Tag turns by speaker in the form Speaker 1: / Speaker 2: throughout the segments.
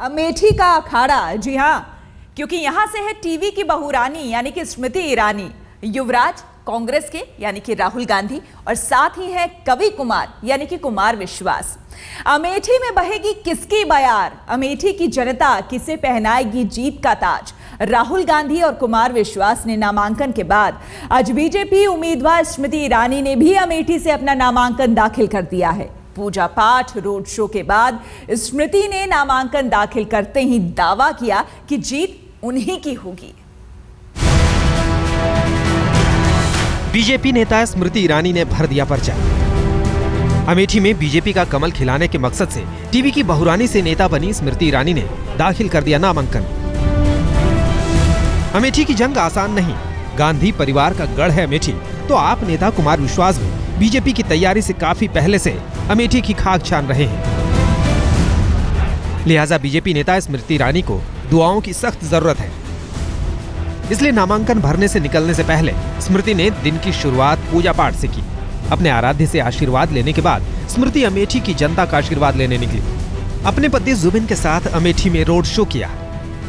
Speaker 1: अमेठी का अखाड़ा, जी हाँ, क्योंकि यहां से है टीवी की बहुरानी यानी कि स्मृति ईरानी, युवराज कांग्रेस के यानी कि राहुल गांधी, और साथ ही है कवि कुमार यानी कि कुमार विश्वास। अमेठी में बहेगी किसकी बयार, अमेठी की जनता किसे पहनाएगी जीत का ताज। राहुल गांधी और कुमार विश्वास ने नामांकन के बाद आज बीजेपी उम्मीदवार स्मृति ईरानी ने भी अमेठी से अपना नामांकन दाखिल कर दिया है। पूजा पाठ रोड शो के बाद स्मृति ने नामांकन दाखिल करते ही दावा किया कि जीत उन्हीं की होगी।
Speaker 2: बीजेपी नेता स्मृति ईरानी ने भर दिया पर्चा। अमेठी में बीजेपी का कमल खिलाने के मकसद से टीवी की बहुरानी से नेता बनी स्मृति ईरानी ने दाखिल कर दिया नामांकन। अमेठी की जंग आसान नहीं, गांधी परिवार का गढ़ है अमेठी, तो आप नेता कुमार विश्वास भी बीजेपी की तैयारी से काफी पहले से अमेठी की खाक छान रहे हैं। लिहाजा बीजेपी नेता स्मृति ईरानी को दुआओं की सख्त जरूरत है। इसलिए नामांकन भरने से निकलने से पहले स्मृति ने दिन की शुरुआत पूजा पाठ से की। अपने आराध्य से आशीर्वाद लेने के बाद स्मृति अमेठी की जनता का आशीर्वाद लेने निकली। अपने पति जुबिन के साथ अमेठी में रोड शो किया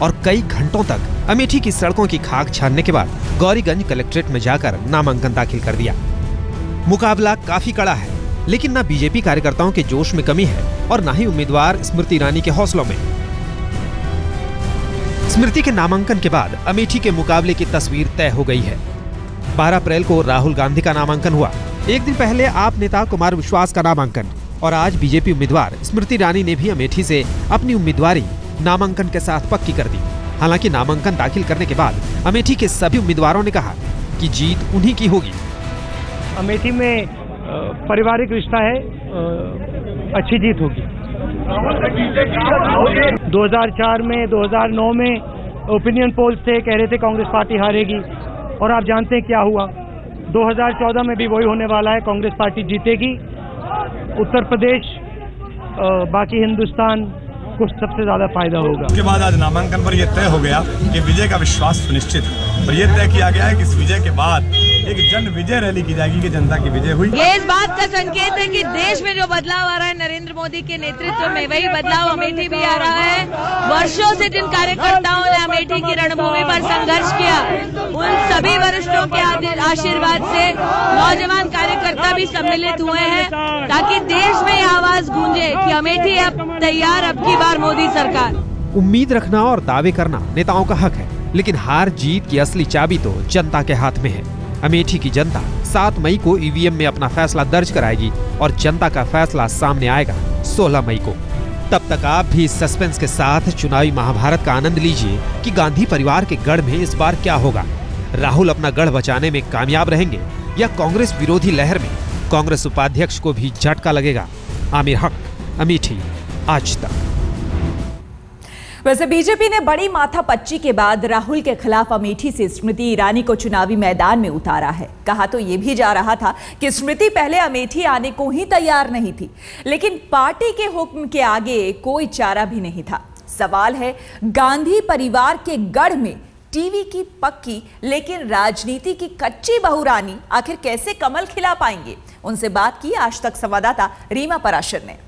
Speaker 2: और कई घंटों तक अमेठी की सड़कों की खाक छानने के बाद गौरीगंज कलेक्ट्रेट में जाकर नामांकन दाखिल कर दिया। मुकाबला काफी कड़ा है, लेकिन न बीजेपी कार्यकर्ताओं के जोश में कमी है और न ही उम्मीदवार स्मृति ईरानी के हौसलों में। स्मृति के नामांकन के बाद अमेठी के मुकाबले की तस्वीर तय हो गई है। 12 अप्रैल को राहुल गांधी का नामांकन हुआ, एक दिन पहले आप नेता कुमार विश्वास का नामांकन, और आज बीजेपी उम्मीदवार स्मृति ईरानी ने भी अमेठी से अपनी उम्मीदवारी नामांकन के साथ पक्की कर दी। हालांकि नामांकन दाखिल करने के बाद अमेठी के सभी उम्मीदवारों ने कहा कि जीत उन्हीं की होगी।
Speaker 3: अमेठी में पारिवारिक रिश्ता है, अच्छी जीत होगी। 2004 में 2009 में ओपिनियन पोल्स थे, कह रहे थे कांग्रेस पार्टी हारेगी, और आप जानते हैं क्या हुआ। 2014 में भी वही होने वाला है, कांग्रेस पार्टी जीतेगी। उत्तर प्रदेश, बाकी हिंदुस्तान को सबसे ज्यादा फायदा होगा।
Speaker 4: उसके बाद आज नामांकन पर यह तय हो गया कि विजय का विश्वास सुनिश्चित है, और यह तय किया गया है कि इस विजय के बाद एक जन विजय रैली की जाएगी कि जनता की विजय हुई।
Speaker 5: ये इस बात का संकेत है कि देश में जो बदलाव आ रहा है नरेंद्र मोदी के नेतृत्व में, वही बदलाव अमेठी भी आ रहा है। वर्षों से जिन कार्यकर्ताओं ने अमेठी की रणभूमि पर संघर्ष किया, उन सभी वरिष्ठों के आशीर्वाद से नौजवान कार्यकर्ता भी सम्मिलित हुए हैं, ताकि देश में यह आवाज गूंजे कि अमेठी अब तैयार, अब की बार मोदी सरकार।
Speaker 2: उम्मीद रखना और दावे करना नेताओं का हक है, लेकिन हार जीत की असली चाबी तो जनता के हाथ में है। अमेठी की जनता 7 मई को ईवीएम में अपना फैसला दर्ज कराएगी और जनता का फैसला सामने आएगा 16 मई को। तब तक आप भी सस्पेंस के साथ चुनावी महाभारत का आनंद लीजिए कि गांधी परिवार के गढ़ में इस बार क्या होगा। राहुल अपना गढ़ बचाने में कामयाब रहेंगे या कांग्रेस विरोधी लहर में कांग्रेस उपाध्यक्ष को भी झटका लगेगा। आमिर हक, अमेठी, आज तक।
Speaker 1: वैसे बीजेपी ने बड़ी माथापच्ची के बाद राहुल के खिलाफ अमेठी से स्मृति ईरानी को चुनावी मैदान में उतारा है। कहा तो ये भी जा रहा था कि स्मृति पहले अमेठी आने को ही तैयार नहीं थी, लेकिन पार्टी के हुक्म के आगे कोई चारा भी नहीं था। सवाल है, गांधी परिवार के गढ़ में टीवी की पक्की लेकिन राजनीति की कच्ची बहुरानी आखिर कैसे कमल खिला पाएंगे? उनसे बात की आज तक संवाददाता रीमा पराशर ने।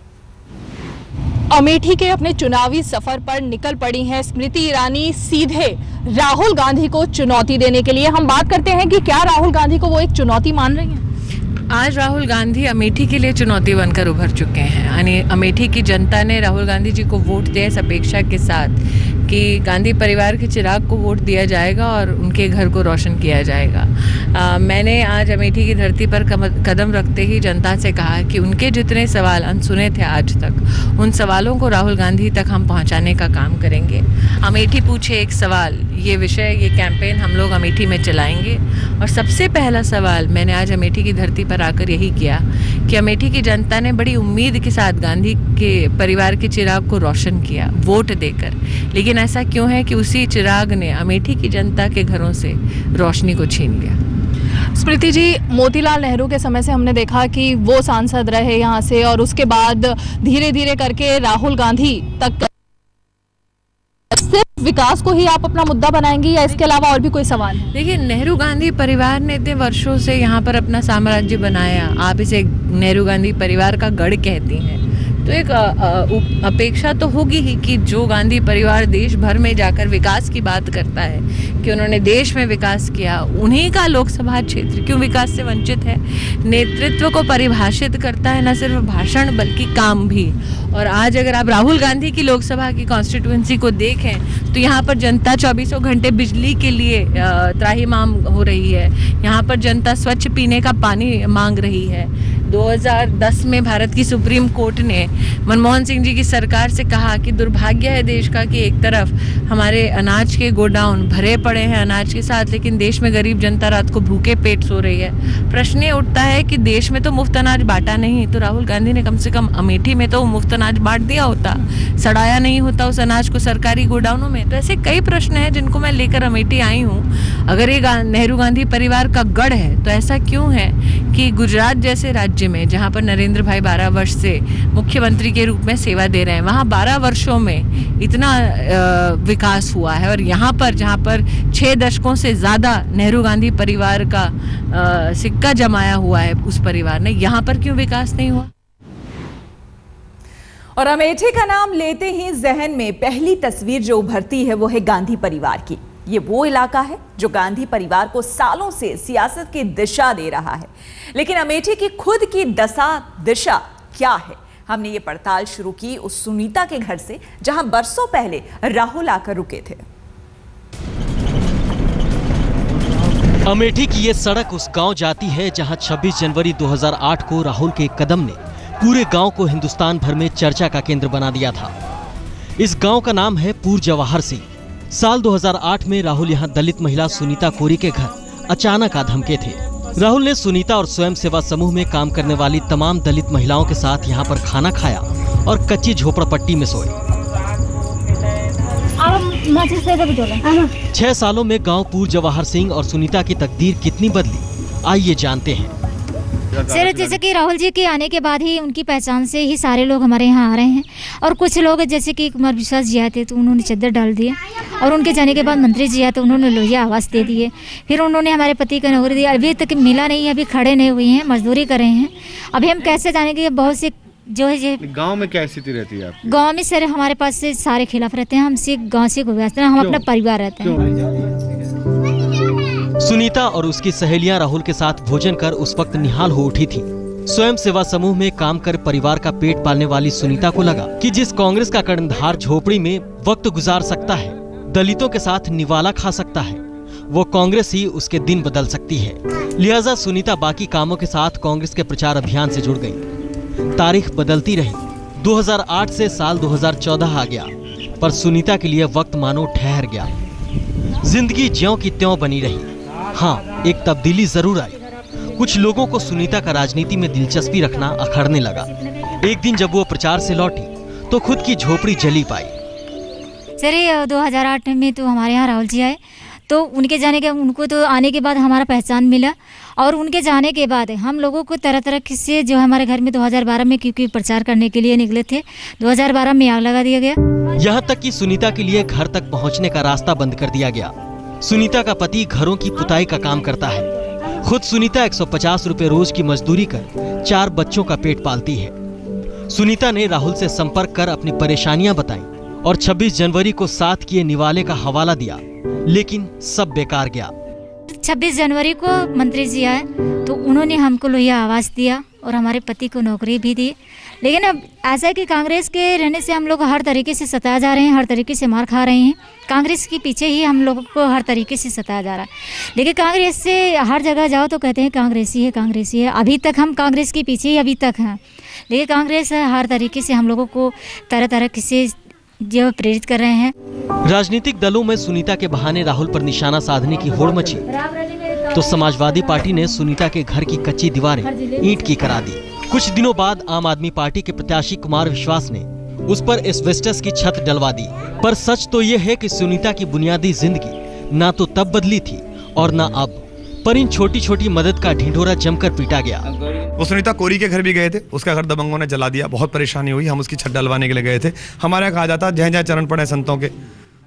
Speaker 6: अमेठी के अपने चुनावी सफर पर निकल पड़ी हैं स्मृति ईरानी सीधे राहुल गांधी को चुनौती देने के लिए। हम बात करते हैं कि क्या राहुल गांधी को वो एक चुनौती मान रही हैं?
Speaker 5: आज राहुल गांधी अमेठी के लिए चुनौती बनकर उभर चुके हैं। यानी अमेठी की जनता ने राहुल गांधी जी को वोट दिया इस अपेक्षा के साथ कि गांधी परिवार के चिराग को वोट दिया जाएगा और उनके घर को रोशन किया जाएगा। मैंने आज अमेठी की धरती पर कदम रखते ही जनता से कहा कि उनके जितने सवाल अनसुने थे आज तक, उन सवालों को राहुल गांधी तक हम पहुंचाने का काम करेंगे। अमेठी पूछे एक सवाल, ये विषय, ये कैंपेन हम लोग अमेठी में चलाएंगे। और सबसे पहला सवाल मैंने आज अमेठी की धरती पर आकर यही किया कि अमेठी की जनता ने बड़ी उम्मीद के साथ गांधी के परिवार के चिराग को रोशन किया वोट देकर, लेकिन ऐसा क्यों है कि उसी चिराग ने अमेठी की जनता के घरों से रोशनी को छीन लिया।
Speaker 6: स्मृति जी, मोतीलाल नेहरू के समय से हमने देखा कि वो सांसद रहे यहाँ से, और उसके बाद धीरे धीरे करके राहुल गांधी तक। सिर्फ विकास को ही आप अपना मुद्दा बनाएंगी या इसके अलावा और भी कोई सवाल है?
Speaker 5: देखिए, नेहरू गांधी परिवार ने इतने वर्षों से यहाँ पर अपना साम्राज्य बनाया। आप इसे नेहरू गांधी परिवार का गढ़ कहती हैं, तो एक अपेक्षा तो होगी ही कि जो गांधी परिवार देश भर में जाकर विकास की बात करता है कि उन्होंने देश में विकास किया, उन्हीं का लोकसभा क्षेत्र क्यों विकास से वंचित है। नेतृत्व को परिभाषित करता है न सिर्फ भाषण बल्कि काम भी। और आज अगर आप राहुल गांधी की लोकसभा की कॉन्स्टिट्यूएंसी को देखें तो यहाँ पर जनता 24 घंटे बिजली के लिए त्राहिमाम हो रही है। यहाँ पर जनता स्वच्छ पीने का पानी मांग रही है। 2010 में भारत की सुप्रीम कोर्ट ने मनमोहन सिंह जी की सरकार से कहा कि दुर्भाग्य है देश का कि एक तरफ हमारे अनाज के गोडाउन भरे पड़े हैं अनाज के साथ, लेकिन देश में गरीब जनता रात को भूखे पेट सो रही है। प्रश्न ये उठता है कि देश में तो मुफ्त अनाज बांटा नहीं, तो राहुल गांधी ने कम से कम अमेठी में तो मुफ्त अनाज बांट दिया होता, सड़ाया नहीं होता उस अनाज को सरकारी गोडाउनों में। तो ऐसे कई प्रश्न हैं जिनको मैं लेकर अमेठी आई हूँ। अगर ये नेहरू गांधी परिवार का गढ़ है तो ऐसा क्यों है कि गुजरात जैसे राज्य में, जहाँ पर नरेंद्र भाई 12 वर्ष से मुख्यमंत्री के रूप में सेवा दे रहे हैं, वहाँ 12 वर्षों में इतना विकास हुआ है, और यहाँ पर जहाँ पर 6 दशकों से ज़्यादा नेहरू गांधी परिवार का सिक्का जमाया हुआ है उस परिवार ने, यहाँ पर क्यों विकास नहीं हुआ।
Speaker 1: और अमेठी का नाम लेते ही जहन में पहली तस्वीर जो उभरती है वो है गांधी परिवार की। ये वो इलाका है जो गांधी परिवार को सालों से सियासत की दिशा दे रहा है, लेकिन अमेठी की खुद की दिशा क्या है? हमने ये पड़ताल शुरू की उस सुनीता के घर से जहां बरसों पहले राहुल आकर रुके थे।
Speaker 7: अमेठी की ये सड़क उस गांव जाती है जहां 26 जनवरी 2008 को राहुल के कदम ने पूरे गांव को हिंदुस्तान भर में चर्चा का केंद्र बना दिया था। इस गांव का नाम है पूर जवाहर सिंह। साल 2008 में राहुल यहां दलित महिला सुनीता कोरी के घर अचानक आ धमके थे। राहुल ने सुनीता और स्वयं सेवा समूह में काम करने वाली तमाम दलित महिलाओं के साथ यहां पर खाना खाया और कच्ची झोपड़पट्टी में सोए। 6 सालों में गांव पूर जवाहर सिंह और सुनीता की तकदीर कितनी बदली, आइए जानते हैं।
Speaker 8: सर, जैसे कि राहुल जी के आने के बाद ही उनकी पहचान से ही सारे लोग हमारे यहाँ आ रहे हैं, और कुछ लोग जैसे कि कुमार विश्वास जी आए थे तो उन्होंने चद्दर डाल दिए, और उनके जाने के बाद मंत्री जी आए तो उन्होंने लोहिया आवास दे दिए। फिर उन्होंने हमारे पति को नौकरी दी, अभी तक मिला नहीं है, अभी खड़े नहीं हुए हैं, मजदूरी कर रहे हैं। अभी हम कैसे जानेंगे? बहुत से जो है
Speaker 9: गांव में क्या स्थिति रहती है आपकी?
Speaker 8: गाँव में सर हमारे पास से सारे खिलाफ रहते हैं, हम सिर्फ गाँव से गुजरते हैं, हम अपना परिवार रहते हैं।
Speaker 7: सुनीता और उसकी सहेलियां राहुल के साथ भोजन कर उस वक्त निहाल हो उठी थी। स्वयं सेवा समूह में काम कर परिवार का पेट पालने वाली सुनीता को लगा कि जिस कांग्रेस का कर्णधार झोपड़ी में वक्त गुजार सकता है, दलितों के साथ निवाला खा सकता है, वो कांग्रेस ही उसके दिन बदल सकती है। लिहाजा सुनीता बाकी कामों के साथ कांग्रेस के प्रचार अभियान से जुड़ गई। तारीख बदलती रही, 2008 से साल 2014 आ गया, पर सुनीता के लिए वक्त मानो ठहर गया। जिंदगी ज्यों की त्यों बनी रही। हाँ, एक तब्दीली जरूर आई। कुछ लोगों को सुनीता का राजनीति में दिलचस्पी रखना अखरने लगा। एक दिन जब वो प्रचार से लौटी तो खुद की झोपड़ी जली पाई।
Speaker 8: सर, 2008 में तो हमारे यहाँ राहुल जी आए, तो उनको तो आने के बाद हमारा पहचान मिला, और उनके जाने के बाद हम लोगों को तरह तरह से जो हमारे घर में 2012 में क्योंकि प्रचार करने के लिए निकले थे, 2012 में आग लगा दिया गया।
Speaker 7: यहाँ तक कि सुनीता के लिए घर तक पहुँचने का रास्ता बंद कर दिया गया। सुनीता का पति घरों की पुताई का काम करता है। खुद सुनीता 150 रुपए रोज की मजदूरी कर 4 बच्चों का पेट पालती है। सुनीता ने राहुल से संपर्क कर अपनी परेशानियां बताई और 26 जनवरी को साथ किए निवाले का हवाला दिया, लेकिन सब बेकार गया।
Speaker 8: 26 जनवरी को मंत्री जी आए तो उन्होंने हमको लोहिया आवास दिया और हमारे पति को नौकरी भी दी। लेकिन अब ऐसा है कि कांग्रेस के रहने से हम लोग हर तरीके से सताया जा रहे हैं, हर तरीके से मार खा रहे हैं। कांग्रेस के पीछे ही हम लोगों को हर तरीके से सताया जा रहा है। लेकिन कांग्रेस से हर जगह जाओ तो कहते हैं कांग्रेसी है, कांग्रेसी है। अभी तक हम कांग्रेस के पीछे ही अभी तक हैं, लेकिन कांग्रेस हर तरीके से हम लोगों को तरह तरह से जो प्रेरित कर रहे हैं।
Speaker 7: राजनीतिक दलों में सुनीता के बहाने राहुल पर निशाना साधने की होड़ मची तो समाजवादी पार्टी ने सुनीता के घर की कच्ची दीवारें ईंट की करा दी। कुछ दिनों बाद आम आदमी पार्टी के प्रत्याशी कुमार विश्वास ने उस पर एस्बेस्टस की छत डलवा दी। पर सच तो ये है कि सुनीता की बुनियादी जिंदगी ना तो तब बदली थी और ना अब, पर इन छोटी छोटी मदद का ढिंढोरा जमकर पीटा गया।
Speaker 4: वो सुनीता कोरी के घर भी गए थे, उसका घर दबंगों ने जला दिया, बहुत परेशानी हुई। हम उसकी छत डलवाने के लिए गए थे। हमारे यहाँ कहा जाता जहाँ जहाँ चरण पड़े संतों के,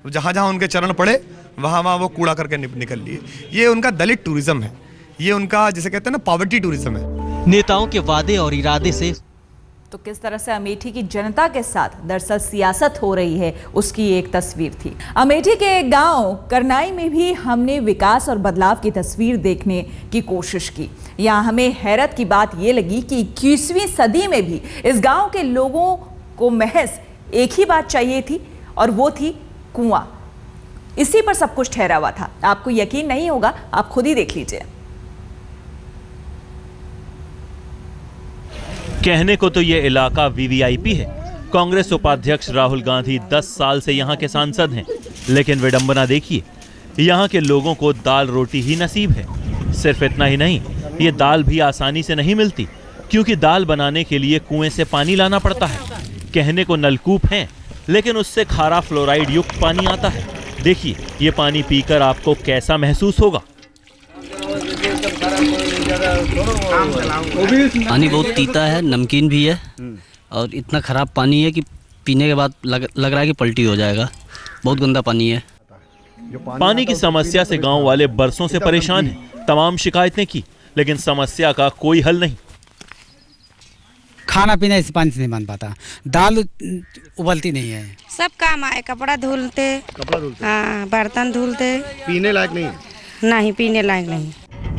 Speaker 4: जहाँ जहाँ उनके चरण पड़े वहाँ वहाँ वो कूड़ा करके निकल लिए। ये उनका दलित टूरिज्म है, ये उनका जिसे कहते हैं ना पॉवर्टी टूरिज्म है।
Speaker 7: नेताओं के वादे और इरादे से
Speaker 1: तो किस तरह से अमेठी की जनता के साथ दरअसल सियासत हो रही है, उसकी एक तस्वीर थी। अमेठी के गांव करनाई में भी हमने विकास और बदलाव की तस्वीर देखने की कोशिश की। यहाँ हमें हैरत की बात यह लगी कि 21वीं सदी में भी इस गांव के लोगों को महज एक ही बात चाहिए थी और वो थी कुआं। इसी पर सब कुछ ठहरा हुआ था। आपको यकीन नहीं होगा, आप खुद ही देख लीजिए।
Speaker 10: कहने को तो ये इलाका वीवीआईपी है। कांग्रेस उपाध्यक्ष राहुल गांधी 10 साल से यहाँ के सांसद हैं, लेकिन विडंबना देखिए, यहाँ के लोगों को दाल रोटी ही नसीब है। सिर्फ इतना ही नहीं, ये दाल भी आसानी से नहीं मिलती, क्योंकि दाल बनाने के लिए कुएं से पानी लाना पड़ता है। कहने को नलकूप हैं, लेकिन उससे खारा फ्लोराइड युक्त पानी आता है। देखिए ये पानी पीकर आपको कैसा महसूस होगा।
Speaker 11: पानी बहुत तीता है, नमकीन भी है और इतना खराब पानी है कि पीने के बाद लग रहा है कि पलटी हो जाएगा। बहुत गंदा पानी है।
Speaker 10: पानी की समस्या से गांव वाले बरसों से परेशान हैं। तमाम शिकायतें की, लेकिन समस्या का कोई हल नहीं।
Speaker 12: खाना पीना इस पानी से नहीं बन पाता, दाल उबलती नहीं है।
Speaker 13: सब काम आए, कपड़ा धुलते, हाँ, बर्तन धुलते।
Speaker 9: पीने लायक नहीं?
Speaker 13: नहीं, पीने लायक नहीं।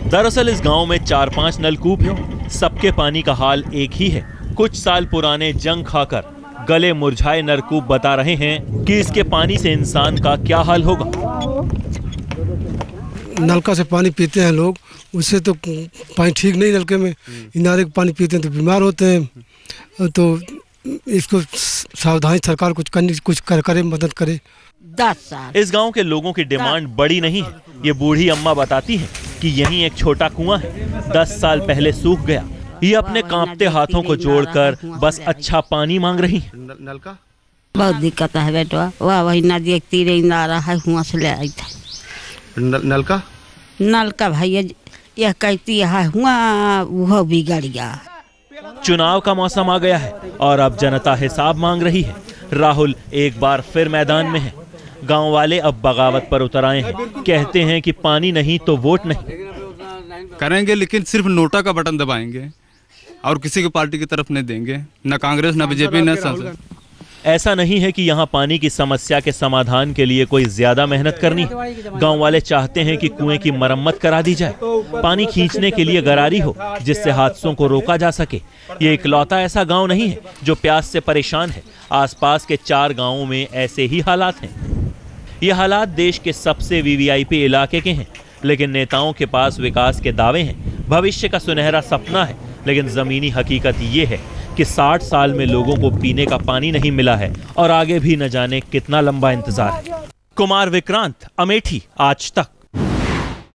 Speaker 10: दरअसल इस गांव में 4-5 नलकूप हैं। सबके पानी का हाल एक ही है। कुछ साल पुराने जंग खाकर गले मुरझाए नलकूप बता रहे हैं कि इसके पानी से इंसान का क्या हाल होगा।
Speaker 14: नलका से पानी पीते हैं लोग, उससे तो पानी ठीक नहीं। नलके में इनारे का पानी पीते हैं तो बीमार होते हैं। तो इसको सावधानी सरकार कुछ करे, मदद करे।
Speaker 13: 10 साल
Speaker 10: इस गांव के लोगों की डिमांड बड़ी नहीं है। ये बूढ़ी अम्मा बताती हैं कि यहीं एक छोटा कुआं है, 10 साल पहले सूख गया। ये अपने कांपते हाथों को जोड़कर बस अच्छा पानी मांग रही है।
Speaker 9: नलका
Speaker 13: बहुत दिक्कत है बेटवा, वही नदी एक तीरे इनारा है, हुआ से ले आई था।
Speaker 9: नलका
Speaker 13: नलका भैया यह कहती है हुआ वो बिगड़ गया।
Speaker 10: चुनाव का मौसम आ गया है और अब जनता हिसाब मांग रही है। राहुल एक बार फिर मैदान में है। गांव वाले अब बगावत पर उतर आए हैं। कहते हैं कि पानी नहीं तो वोट नहीं
Speaker 15: करेंगे, लेकिन सिर्फ नोटा का बटन दबाएंगे और किसी की पार्टी की तरफ नहीं देंगे, न कांग्रेस न बीजेपी न संसद।
Speaker 10: ऐसा नहीं है कि यहाँ पानी की समस्या के समाधान के लिए कोई ज्यादा मेहनत करनी है। गांव वाले चाहते हैं कि कुएं की मरम्मत करा दी जाए, पानी खींचने के लिए गरारी हो जिससे हादसों को रोका जा सके। ये इकलौता ऐसा गांव नहीं है जो प्यास से परेशान है। आसपास के 4 गांवों में ऐसे ही हालात हैं। ये हालात देश के सबसे वीवीआईपी इलाके के हैं, लेकिन नेताओं के पास विकास के दावे हैं, भविष्य का सुनहरा सपना है, लेकिन जमीनी हकीकत ये है कि 60 साल में लोगों को पीने का पानी नहीं मिला है और आगे भी न जाने कितना लंबा इंतजार है। कुमार विक्रांत, अमेठी, आज तक।